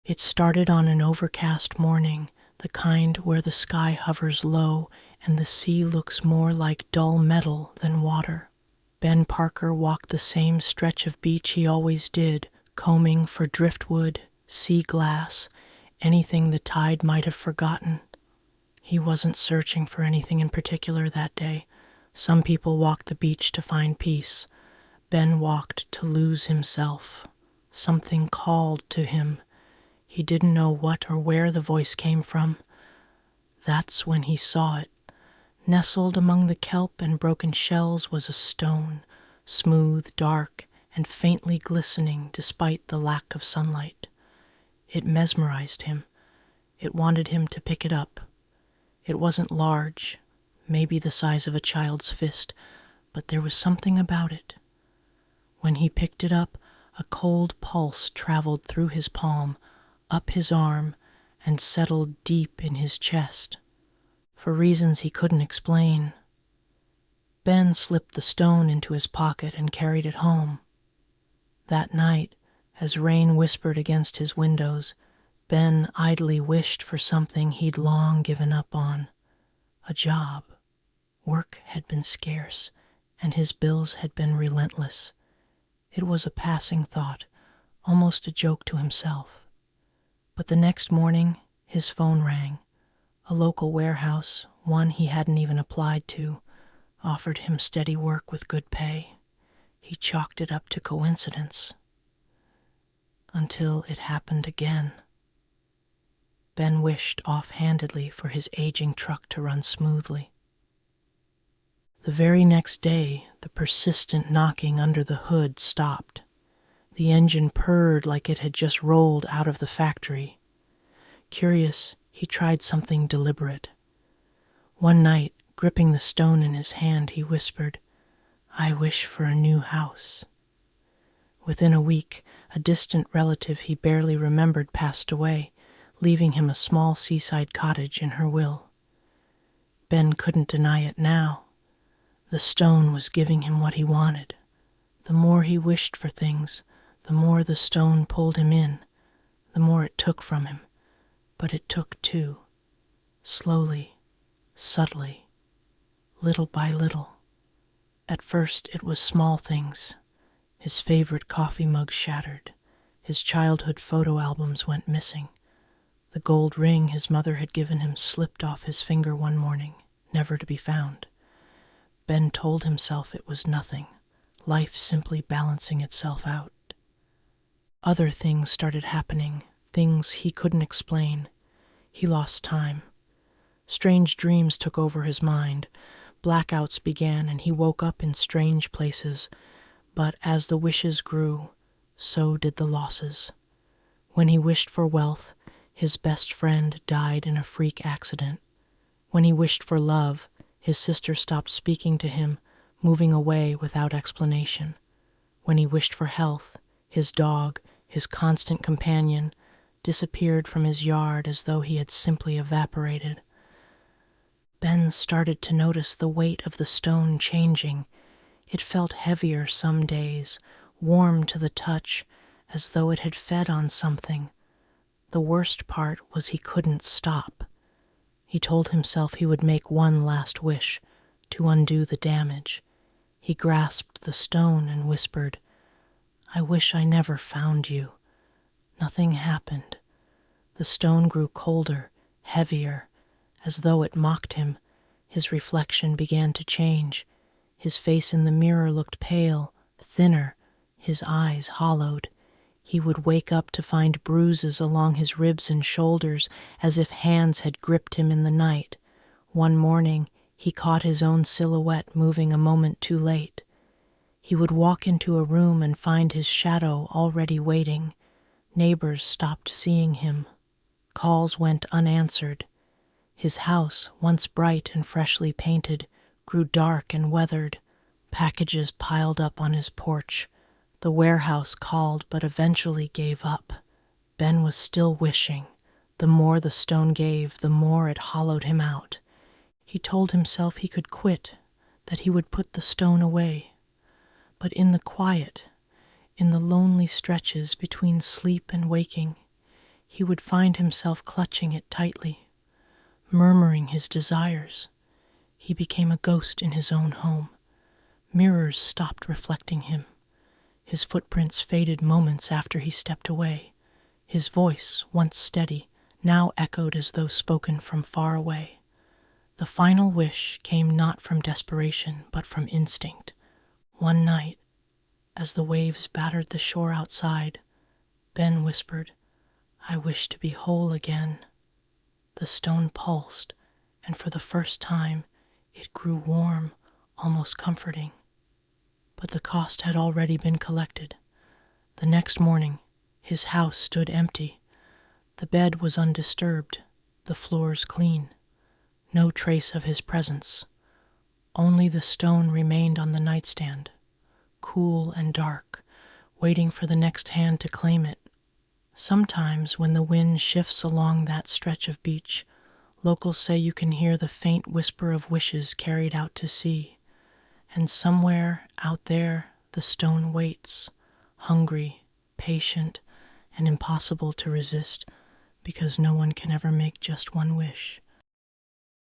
It started on an overcast morning, the kind where the sky hovers low and the sea looks more like dull metal than water. Ben Parker walked the same stretch of beach he always did, combing for driftwood, sea glass, anything the tide might have forgotten. He wasn't searching for anything in particular that day. Some people walked the beach to find peace. Ben walked to lose himself. Something called to him. He didn't know what or where the voice came from. That's when he saw it. Nestled among the kelp and broken shells was a stone, smooth, dark, and faintly glistening despite the lack of sunlight. It mesmerized him. It wanted him to pick it up. It wasn't large, maybe the size of a child's fist, but there was something about it. When he picked it up, a cold pulse traveled through his palm, up his arm, and settled deep in his chest. For reasons he couldn't explain, Ben slipped the stone into his pocket and carried it home. That night, as rain whispered against his windows, Ben idly wished for something he'd long given up on. A job. Work had been scarce, and his bills had been relentless. It was a passing thought, almost a joke to himself. But the next morning, his phone rang. A local warehouse, one he hadn't even applied to, offered him steady work with good pay. He chalked it up to coincidence. Until it happened again. Ben wished offhandedly for his aging truck to run smoothly. The very next day, the persistent knocking under the hood stopped. The engine purred like it had just rolled out of the factory. Curious, he tried something deliberate. One night, gripping the stone in his hand, he whispered, "I wish for a new house." Within a week, a distant relative he barely remembered passed away, leaving him a small seaside cottage in her will. Ben couldn't deny it now. The stone was giving him what he wanted. The more he wished for things, the more the stone pulled him in, the more it took from him. But it took too. Slowly, subtly, little by little. At first it was small things. His favorite coffee mug shattered. His childhood photo albums went missing. The gold ring his mother had given him slipped off his finger one morning, never to be found. Ben told himself it was nothing, life simply balancing itself out. Other things started happening, things he couldn't explain. He lost time. Strange dreams took over his mind. Blackouts began and he woke up in strange places. But as the wishes grew, so did the losses. When he wished for wealth, his best friend died in a freak accident. When he wished for love, his sister stopped speaking to him, moving away without explanation. When he wished for health, his dog, his constant companion, disappeared from his yard as though he had simply evaporated. Ben started to notice the weight of the stone changing. It felt heavier some days, warm to the touch, as though it had fed on something. The worst part was he couldn't stop. He told himself he would make one last wish, to undo the damage. He grasped the stone and whispered, "I wish I never found you." Nothing happened. The stone grew colder, heavier, as though it mocked him. His reflection began to change. His face in the mirror looked pale, thinner, his eyes hollowed. He would wake up to find bruises along his ribs and shoulders, as if hands had gripped him in the night. One morning, he caught his own silhouette moving a moment too late. He would walk into a room and find his shadow already waiting. Neighbors stopped seeing him. Calls went unanswered. His house, once bright and freshly painted, grew dark and weathered. Packages piled up on his porch. The warehouse called but eventually gave up. Ben was still wishing. The more the stone gave, the more it hollowed him out. He told himself he could quit, that he would put the stone away. But in the quiet, in the lonely stretches between sleep and waking, he would find himself clutching it tightly, murmuring his desires. He became a ghost in his own home. Mirrors stopped reflecting him. His footprints faded moments after he stepped away. His voice, once steady, now echoed as though spoken from far away. The final wish came not from desperation, but from instinct. One night, as the waves battered the shore outside, Ben whispered, "I wish to be whole again." The stone pulsed, and for the first time it grew warm, almost comforting. But the cost had already been collected. The next morning, his house stood empty. The bed was undisturbed, the floors clean. No trace of his presence. Only the stone remained on the nightstand, cool and dark, waiting for the next hand to claim it. Sometimes when the wind shifts along that stretch of beach, locals say you can hear the faint whisper of wishes carried out to sea. And somewhere out there the stone waits, hungry, patient, and impossible to resist, because no one can ever make just one wish.